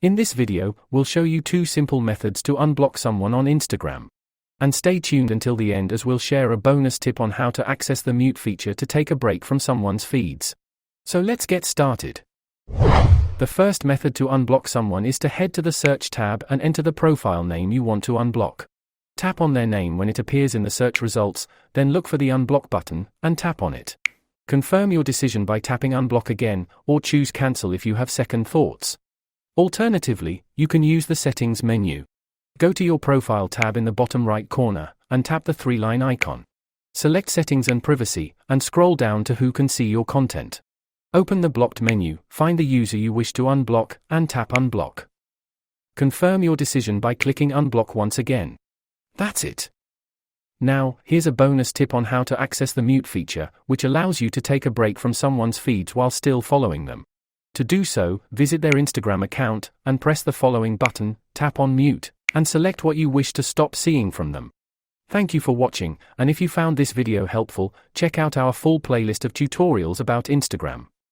In this video, we'll show you 2 simple methods to unblock someone on Instagram. And stay tuned until the end as we'll share a bonus tip on how to access the mute feature to take a break from someone's feeds. So let's get started. The first method to unblock someone is to head to the search tab and enter the profile name you want to unblock. Tap on their name when it appears in the search results, then look for the unblock button, and tap on it. Confirm your decision by tapping unblock again, or choose cancel if you have second thoughts. Alternatively, you can use the settings menu. Go to your profile tab in the bottom right corner, and tap the 3-line icon. Select settings and privacy, and scroll down to who can see your content. Open the blocked menu, find the user you wish to unblock, and tap unblock. Confirm your decision by clicking unblock once again. That's it. Now, here's a bonus tip on how to access the mute feature, which allows you to take a break from someone's feeds while still following them. To do so, visit their Instagram account, and press the following button, tap on mute, and select what you wish to stop seeing from them. Thank you for watching, and if you found this video helpful, check out our full playlist of tutorials about Instagram.